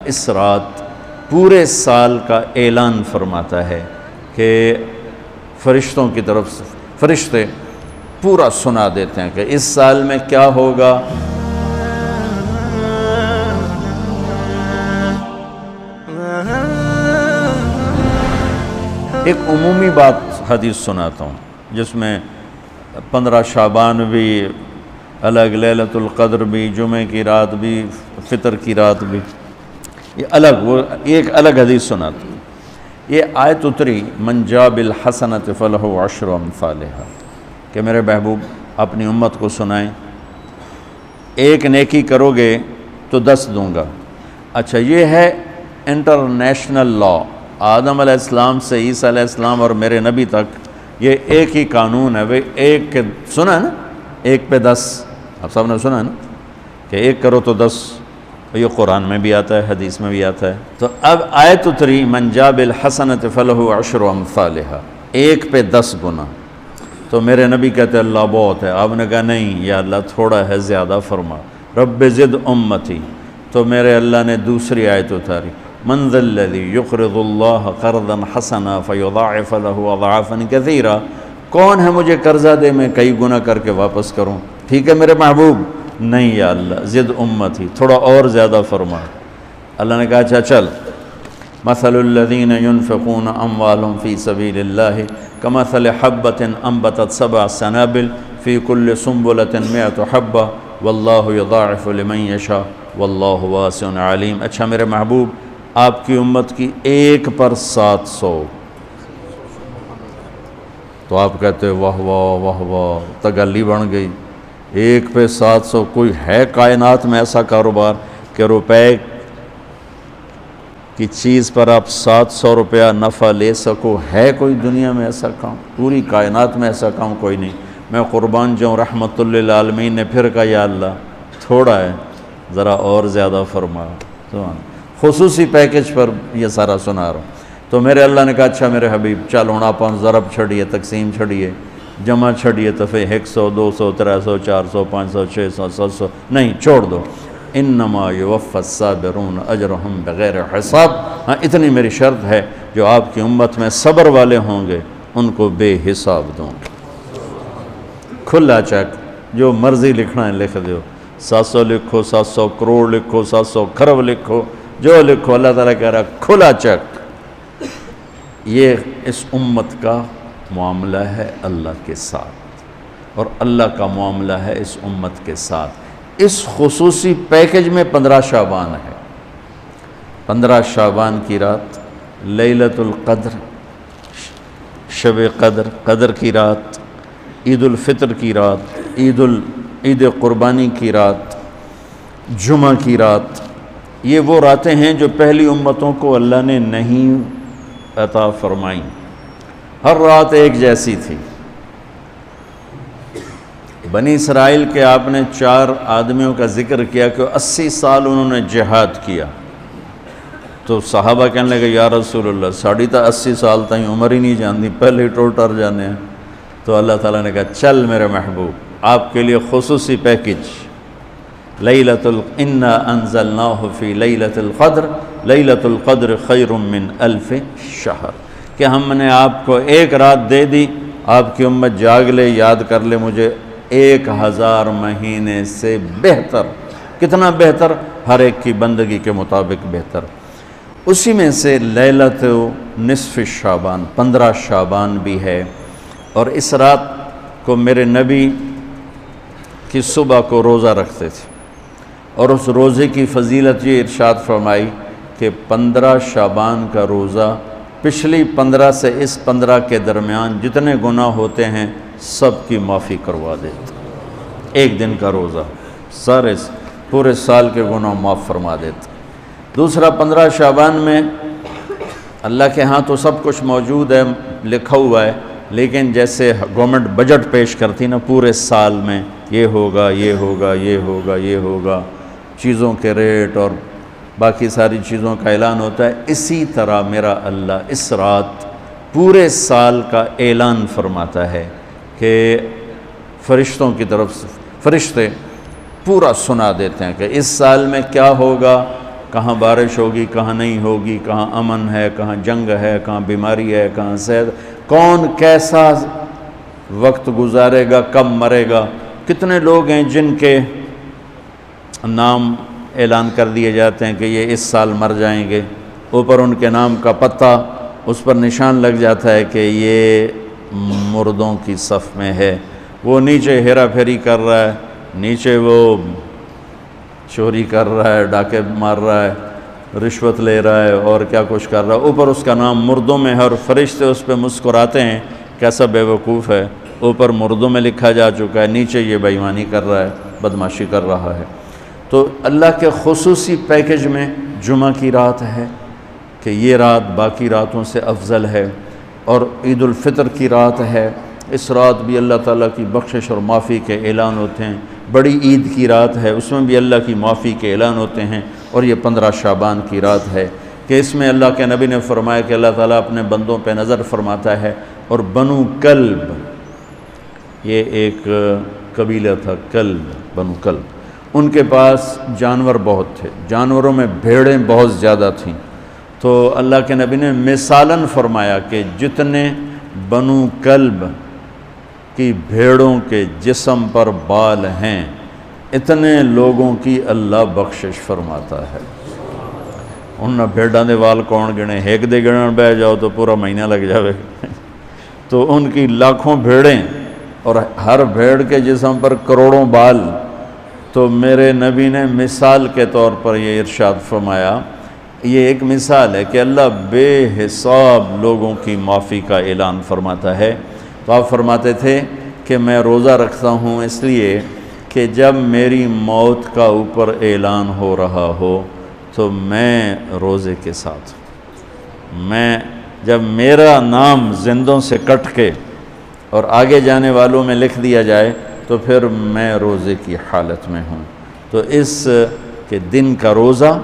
اس رات پورے سال کا اعلان فرماتا ہے کہ فرشتوں کی طرف سے فرشتے پورا سنا دیتے ہیں کہ اس سال میں کیا ہوگا۔ ایک عمومی بات حدیث سناتا ہوں جس میں 15 شعبان بھی الگ، لیلۃ القدر بھی، جمعے کی رات بھی، فطر کی رات بھی، یہ الگ، وہ ایک الگ حدیث سناتا ہوں۔ یہ آیت اتری من جاء بالحسنۃ فلہ عشر امثالھا کہ میرے محبوب اپنی امت کو سنائیں، ایک نیکی کرو گے تو 10 دوں گا۔ اچھا، یہ ہے انٹرنیشنل لا، آدم علیہ السلام سے عیسیٰ علیہ السلام اور میرے نبی تک یہ ایک ہی قانون ہے۔ وہ ایک کے سنا ہے نا، 1 پہ 10، آپ سب نے سنا ہے نا کہ 1 کرو تو 10، یہ قرآن میں بھی آتا ہے، حدیث میں بھی آتا ہے۔ تو اب آیت اتری من جاء بالحسنۃ فلہ عشر امثالھا، 1 پہ 10 گنا۔ تو میرے نبی کہتے ہیں اللہ بہت ہے، آپ نے کہا نہیں یا اللہ تھوڑا ہے، زیادہ فرما، رب زد امتی۔ تو میرے اللہ نے دوسری آیت اتاری من ذا الذی یقرض اللہ قرضا حسنا فیضاعف له اضعافا کثیرا، کون ہے مجھے قرضہ دے میں کئی گنا کر کے واپس کروں؟ ٹھیک ہے میرے محبوب، نہیں یا اللہ زد امتی، تھوڑا اور زیادہ فرما۔ اللہ نے کہا اچھا چل، مثل الذین ينفقون اموالهم فی سبیل اللہ کمثل حبۃ انبتت 7 سنابل فی کل سنبلۃ 100 حبۃ واللہ یضاعف لمن یشاء واللہ واسع علیم۔ اچھا میرے محبوب، آپ کی امت کی 1 پر 700، تو آپ کہتے ہیں واہ واہ واہ واہ، تگلی بن گئی، 1 پہ 700۔ کوئی ہے کائنات میں ایسا کاروبار کہ روپے کی چیز پر آپ 700 روپیہ نفع لے سکو؟ ہے کوئی دنیا میں ایسا کام؟ پوری کائنات میں ایسا کام کوئی نہیں۔ میں قربان جاؤں، رحمت للعالمین نے پھر کہا یا اللہ تھوڑا ہے، ذرا اور زیادہ فرما۔ خصوصی پیکج پر یہ سارا سنا رہا ہوں۔ تو میرے اللہ نے کہا اچھا میرے حبیب چل ہوں آپ ضرب چھڑیے، تقسیم چھڑیے، جمع چھڑیے، دفعے 100 200 300 400 500 600 700، نہیں چھوڑ دو، انما یوفی الصابرون اجرہم بغیر حساب۔ ہاں اتنی میری شرط ہے، جو آپ کی امت میں صبر والے ہوں گے ان کو بے حساب دوں گا۔ کھلا چیک، جو مرضی لکھنا ہے لکھ دو، 700 لکھو، 700 کروڑ لکھو، 700 کھرب لکھو، جو لکھو، اللہ تعالیٰ کہہ رہا کھلا چیک۔ یہ اس امت کا معاملہ ہے اللہ کے ساتھ، اور اللہ کا معاملہ ہے اس امت کے ساتھ۔ اس خصوصی پیکج میں 15 شعبان ہے۔ 15 شعبان کی رات، لیلۃ القدر، شب قدر، قدر کی رات، عید الفطر کی رات، عید قربانی کی رات، جمعہ کی رات، یہ وہ راتیں ہیں جو پہلی امتوں کو اللہ نے نہیں عطا فرمائیں۔ ہر رات ایک جیسی تھی۔ بنی اسرائیل کے آپ نے 4 آدمیوں کا ذکر کیا کہ 80 سال انہوں نے جہاد کیا، تو صحابہ کہنے لگے یا رسول اللہ ساڑی تا 80 سال تائیں عمر ہی نہیں جاندی، پہلے ہی ٹوٹر جانے ہیں۔ تو اللہ تعالیٰ نے کہا چل میرے محبوب، آپ کے لیے خصوصی پیکج، انا انزلناہ فی لیلۃ القدر، لیلۃ القدر خیر من 1000 شہر، کہ ہم نے آپ کو 1 رات دے دی، آپ کی امت جاگ لے، یاد کر لے مجھے، 1000 مہینے سے بہتر۔ کتنا بہتر؟ ہر ایک کی بندگی کے مطابق بہتر۔ اسی میں سے لیلۃ نصف شعبان، 15 شعبان بھی ہے، اور اس رات کو میرے نبی کی صبح کو روزہ رکھتے تھے، اور اس روزے کی فضیلت یہ ارشاد فرمائی کہ 15 شعبان کا روزہ پچھلی 15 سے اس 15 کے درمیان جتنے گناہ ہوتے ہیں سب کی معافی کروا دیتا۔ ایک دن کا روزہ سارے پورے سال کے گناہ معاف فرما دیتا۔ دوسرا 15 شعبان میں اللہ کے ہاں تو سب کچھ موجود ہے، لکھا ہوا ہے، لیکن جیسے گورنمنٹ بجٹ پیش کرتی نا پورے سال میں، یہ ہوگا یہ ہوگا یہ ہوگا یہ ہوگا، چیزوں کے ریٹ اور باقی ساری چیزوں کا اعلان ہوتا ہے، اسی طرح میرا اللہ اس رات پورے سال کا اعلان فرماتا ہے کہ فرشتوں کی طرف سے فرشتے پورا سنا دیتے ہیں کہ اس سال میں کیا ہوگا، کہاں بارش ہوگی کہاں نہیں ہوگی، کہاں امن ہے کہاں جنگ ہے، کہاں بیماری ہے کہاں صحت، کون کیسا وقت گزارے گا، کب مرے گا۔ کتنے لوگ ہیں جن کے نام اعلان کر دیے جاتے ہیں کہ یہ اس سال مر جائیں گے، اوپر ان کے نام کا پتہ اس پر نشان لگ جاتا ہے کہ یہ مردوں کی صف میں ہے۔ وہ نیچے ہیرا پھیری کر رہا ہے، نیچے وہ چوری کر رہا ہے، ڈاکے مار رہا ہے، رشوت لے رہا ہے اور کیا کچھ کر رہا ہے، اوپر اس کا نام مردوں میں ہے، اور فرشتے اس پہ مسکراتے ہیں کیسا بے وقوف ہے، اوپر مردوں میں لکھا جا چکا ہے، نیچے یہ بے ایمانی کر رہا ہے، بدمعاشی کر رہا ہے۔ تو اللہ کے خصوصی پیکج میں جمعہ کی رات ہے کہ یہ رات باقی راتوں سے افضل ہے، اور عید الفطر کی رات ہے، اس رات بھی اللہ تعالیٰ کی بخشش اور معافی کے اعلان ہوتے ہیں۔ بڑی عید کی رات ہے، اس میں بھی اللہ کی معافی کے اعلان ہوتے ہیں، اور یہ 15 شعبان کی رات ہے کہ اس میں اللہ کے نبی نے فرمایا کہ اللہ تعالیٰ اپنے بندوں پہ نظر فرماتا ہے، اور بنو کلب، یہ ایک قبیلہ تھا کلب، بنو کلب، ان کے پاس جانور بہت تھے، جانوروں میں بھیڑیں بہت زیادہ تھیں، تو اللہ کے نبی نے مثالاً فرمایا کہ جتنے بنو کلب کی بھیڑوں کے جسم پر بال ہیں اتنے لوگوں کی اللہ بخشش فرماتا ہے۔ انہاں بھیڑاں دے وال کون گنے، ایک دے گنن بہ جاؤ تو پورا مہینہ لگ جاوے، تو ان کی لاکھوں بھیڑیں اور ہر بھیڑ کے جسم پر کروڑوں بال۔ تو میرے نبی نے مثال کے طور پر یہ ارشاد فرمایا، یہ ایک مثال ہے کہ اللہ بے حساب لوگوں کی معافی کا اعلان فرماتا ہے۔ تو آپ فرماتے تھے کہ میں روزہ رکھتا ہوں اس لیے کہ جب میری موت کا اوپر اعلان ہو رہا ہو تو میں روزے کے ساتھ، میں جب میرا نام زندوں سے کٹ کے اور آگے جانے والوں میں لکھ دیا جائے تو پھر میں روزے کی حالت میں ہوں۔ تو اس کے دن کا روزہ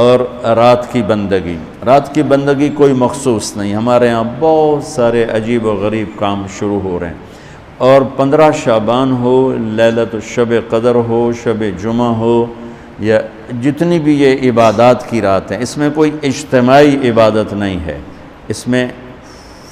اور رات کی بندگی، رات کی بندگی کوئی مخصوص نہیں، ہمارے ہاں بہت سارے عجیب و غریب کام شروع ہو رہے ہیں، اور 15 شعبان ہو، لیلۃ الشب قدر ہو، شب جمعہ ہو، یا جتنی بھی یہ عبادات کی رات ہیں، اس میں کوئی اجتماعی عبادت نہیں ہے، اس میں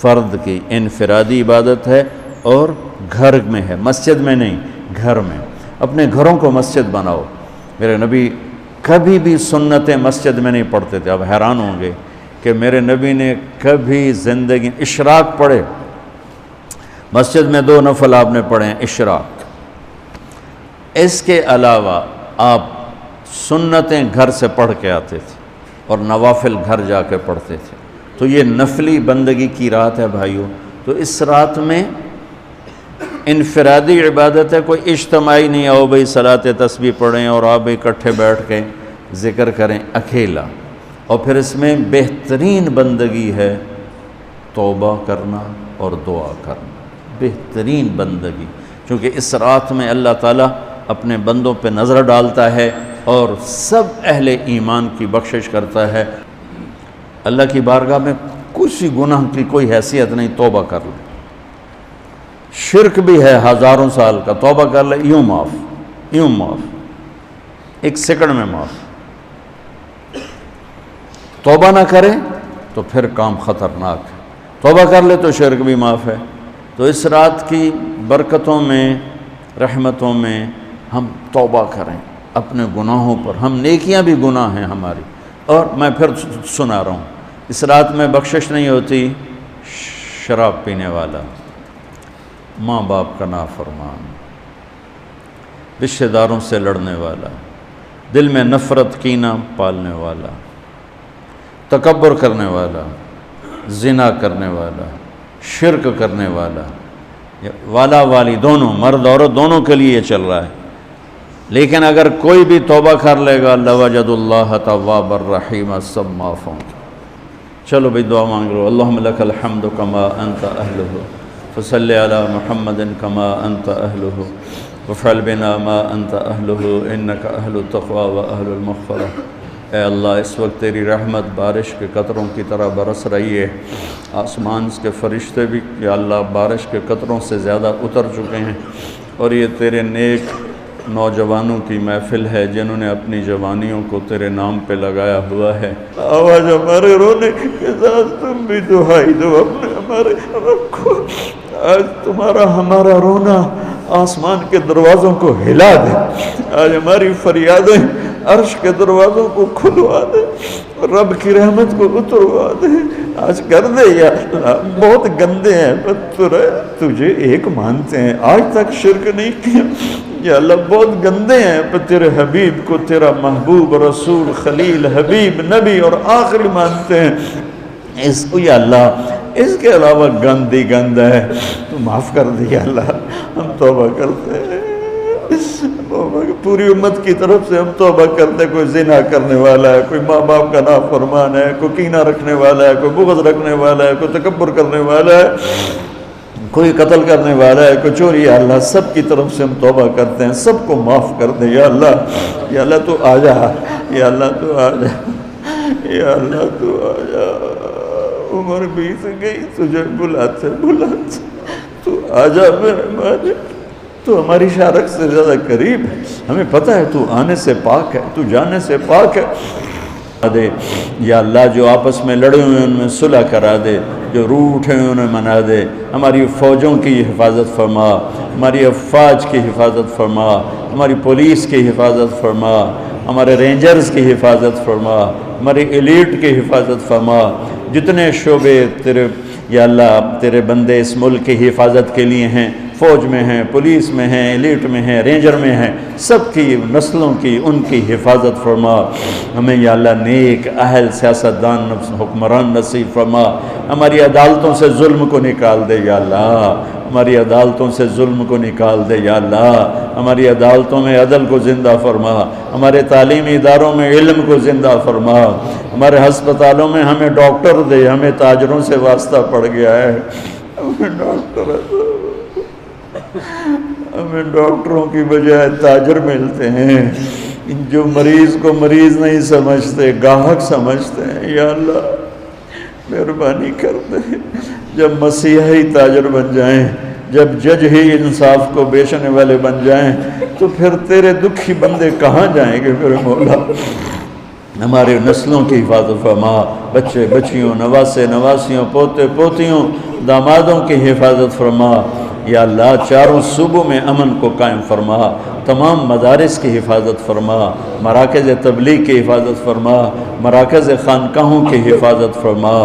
فرد کی انفرادی عبادت ہے اور گھر میں ہے، مسجد میں نہیں، گھر میں۔ اپنے گھروں کو مسجد بناؤ۔ میرے نبی کبھی بھی سنتیں مسجد میں نہیں پڑھتے تھے، آپ حیران ہوں گے کہ میرے نبی نے کبھی زندگی اشراق پڑھے، مسجد میں 2 نفل آپ نے پڑھے ہیں اشراق، اس کے علاوہ آپ سنتیں گھر سے پڑھ کے آتے تھے اور نوافل گھر جا کے پڑھتے تھے۔ تو یہ نفلی بندگی کی رات ہے بھائیو۔ تو اس رات میں انفرادی عبادت ہے، کوئی اجتماعی نہیں، آؤ بھائی صلاۃ تسبیح پڑھیں اور آپ اکٹھے بیٹھ کے ذکر کریں، اکیلا۔ اور پھر اس میں بہترین بندگی ہے توبہ کرنا اور دعا کرنا، بہترین بندگی، کیونکہ اس رات میں اللہ تعالیٰ اپنے بندوں پہ نظر ڈالتا ہے اور سب اہل ایمان کی بخشش کرتا ہے۔ اللہ کی بارگاہ میں کسی گناہ کی کوئی حیثیت نہیں، توبہ کر لیں، شرک بھی ہے 1000 سال کا، توبہ کر لے یوں معاف، یوں معاف، 1 سیکنڈ میں معاف۔ توبہ نہ کرے تو پھر کام خطرناک ہے، توبہ کر لے تو شرک بھی معاف ہے۔ تو اس رات کی برکتوں میں، رحمتوں میں ہم توبہ کریں اپنے گناہوں پر، ہم نیکیاں بھی گناہ ہیں ہماری۔ اور میں پھر سنا رہا ہوں، اس رات میں بخشش نہیں ہوتی شراب پینے والا، ماں باپ کا نافرمان، رشتہ داروں سے لڑنے والا، دل میں نفرت کینہ پالنے والا، تکبر کرنے والا، زنا کرنے والا، شرک کرنے والا، والا والی دونوں، مرد عورت دونوں کے لیے چل رہا ہے۔ لیکن اگر کوئی بھی توبہ کر لے گا لوجد اللہ تواب الرحیم، سب معاف ہوں گے۔ چلو بھئی دعا مانگ لو۔ اللہم لک الحمد کما انت اہلہ، فصلی علی محمد کما انت اہلہ، وفعل بنا ما انت اہلہ، انک اہل التقوی و اہل المغفرہ۔ اے اللہ اس وقت تیری رحمت بارش کے قطروں کی طرح برس رہی ہے، آسمان کے فرشتے بھی یا اللہ بارش کے قطروں سے زیادہ اتر چکے ہیں، اور یہ تیرے نیک نوجوانوں کی محفل ہے جنہوں نے اپنی جوانیوں کو تیرے نام پہ لگایا ہوا ہے۔ آواز ہمارے رونے کے ساتھ تم بھی دعائی دو اپنے ہمارے رب کو۔ آج تمہارا ہمارا رونا آسمان کے دروازوں کو ہلا دے، آج ہماری فریادیں عرش کے دروازوں کو کھلوا دے، رب کی رحمت کو اتروا دے۔ آج کر دے یا اللہ، بہت گندے ہیں پر تجھے ایک مانتے ہیں، آج تک شرک نہیں کیا یا اللہ، بہت گندے ہیں پر تیرے حبیب کو تیرا محبوب رسول خلیل حبیب نبی اور آخری مانتے ہیں۔ اس کو یا اللہ اس کے علاوہ گند ہی گند ہے، تو معاف کر دے یا اللہ، ہم توبہ کرتے ہیں، پوری امت کی طرف سے ہم توبہ کرتے ہیں۔ کوئی زنا کرنے والا ہے، کوئی ماں باپ کا نافرمان ہے، کوئی کینہ رکھنے والا ہے، کوئی بغض رکھنے والا ہے، کوئی تکبر کرنے والا ہے، کوئی قتل کرنے والا ہے، کوئی چوری، یا اللہ سب کی طرف سے ہم توبہ کرتے ہیں، سب کو معاف کر دے یا اللہ۔ یا اللہ تو آ جا، یا اللہ تو آ جا، یا اللہ تو آ جا۔ عمر بیت گئی، تجھے بلاتے بلاتے تو آ جا میرے مالک، تو ہماری شارک سے زیادہ قریب ہے، ہمیں پتہ ہے تو آنے سے پاک ہے، تو جانے سے پاک ہے۔ دے یا اللہ جو آپس میں لڑے ہوئے ان میں صلح کرا دے، جو روٹھے ہوئے انہیں منا دے، ہماری فوجوں کی حفاظت فرما، ہماری افواج کی حفاظت فرما، ہماری پولیس کی حفاظت فرما، ہمارے رینجرز کی حفاظت فرما، ہماری ایلیٹ کی حفاظت فرما، جتنے شعبے تیرے یا اللہ تیرے بندے اس ملک کی حفاظت کے لیے ہیں، فوج میں ہیں، پولیس میں ہیں، ایلیٹ میں ہیں، رینجر میں ہیں، سب کی نسلوں کی ان کی حفاظت فرما۔ ہمیں یا اللہ نیک اہل سیاستدان حکمران نصیب فرما، ہماری عدالتوں سے ظلم کو نکال دے یا اللہ، ہماری عدالتوں سے ظلم کو نکال دے یا اللہ، ہماری عدالتوں میں عدل کو زندہ فرما، ہمارے تعلیمی اداروں میں علم کو زندہ فرما، ہمارے ہسپتالوں میں ہمیں ڈاکٹر دے، ہمیں تاجروں سے واسطہ پڑ گیا ہے، ہمیں ڈاکٹروں کی بجائے تاجر ملتے ہیں، جو مریض کو مریض نہیں سمجھتے گاہک سمجھتے ہیں۔ یا اللہ مہربانی کر دے، جب مسیحی تاجر بن جائیں، جب جج ہی انصاف کو بیچنے والے بن جائیں، تو پھر تیرے دکھی بندے کہاں جائیں گے میرے مولا؟ ہمارے نسلوں کی حفاظت فرما، بچے بچیوں، نواسے نواسیوں، پوتے پوتیوں، دامادوں کی حفاظت فرما۔ یا اللہ چاروں صوبوں میں امن کو قائم فرما، تمام مدارس کی حفاظت فرما، مراکز تبلیغ کی حفاظت فرما، مراکز خانقاہوں کی حفاظت فرما،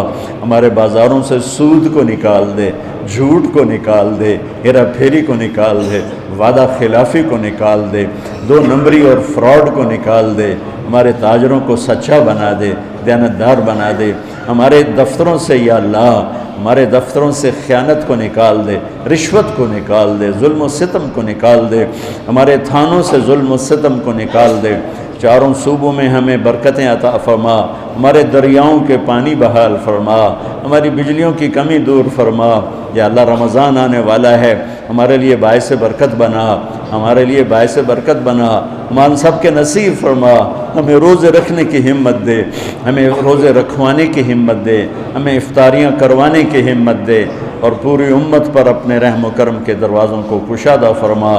ہمارے بازاروں سے سود کو نکال دے، جھوٹ کو نکال دے، ہیرا پھیری کو نکال دے، وعدہ خلافی کو نکال دے، دو نمبری اور فراڈ کو نکال دے، ہمارے تاجروں کو سچا بنا دے، دیانتدار بنا دے، ہمارے دفتروں سے یا اللہ ہمارے دفتروں سے خیانت کو نکال دے، رشوت کو نکال دے، ظلم و ستم کو نکال دے، ہمارے تھانوں سے ظلم و ستم کو نکال دے، چاروں صوبوں میں ہمیں برکتیں عطا فرما، ہمارے دریاؤں کے پانی بحال فرما، ہماری بجلیوں کی کمی دور فرما۔ یا اللہ رمضان آنے والا ہے، ہمارے لیے باعث برکت بنا، ہمارے لیے باعث برکت بنا، ہم سب کے نصیب فرما، ہمیں روزے رکھنے کی ہمت دے، ہمیں روزے رکھوانے کی ہمت دے، ہمیں افطاریاں کروانے کی ہمت دے، اور پوری امت پر اپنے رحم و کرم کے دروازوں کو کشادہ فرما۔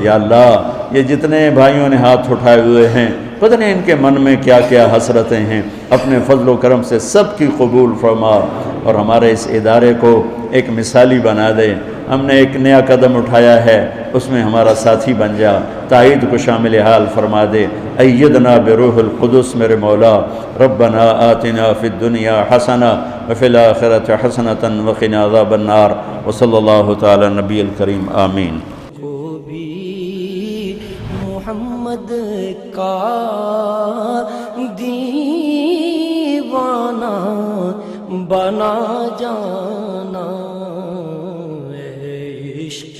یا اللہ یہ جتنے بھائیوں نے ہاتھ اٹھائے ہوئے ہیں، پتہ نہیں ان کے من میں کیا کیا حسرتیں ہیں، اپنے فضل و کرم سے سب کی قبول فرما، اور ہمارے اس ادارے کو ایک مثالی بنا دے۔ ہم نے ایک نیا قدم اٹھایا ہے، اس میں ہمارا ساتھی بن جا، تائید کو شامل حال فرما دے۔ ایدنا بروح القدس میرے مولا، ربنا آتنا فی الدنیا حسنہ وفی الآخرۃ حسنۃ وقنا عذاب النار، وصلی اللہ تعالی نبی الکریم، آمین۔ کو بھی محمد کا دیوانہ بنا جانا، عشق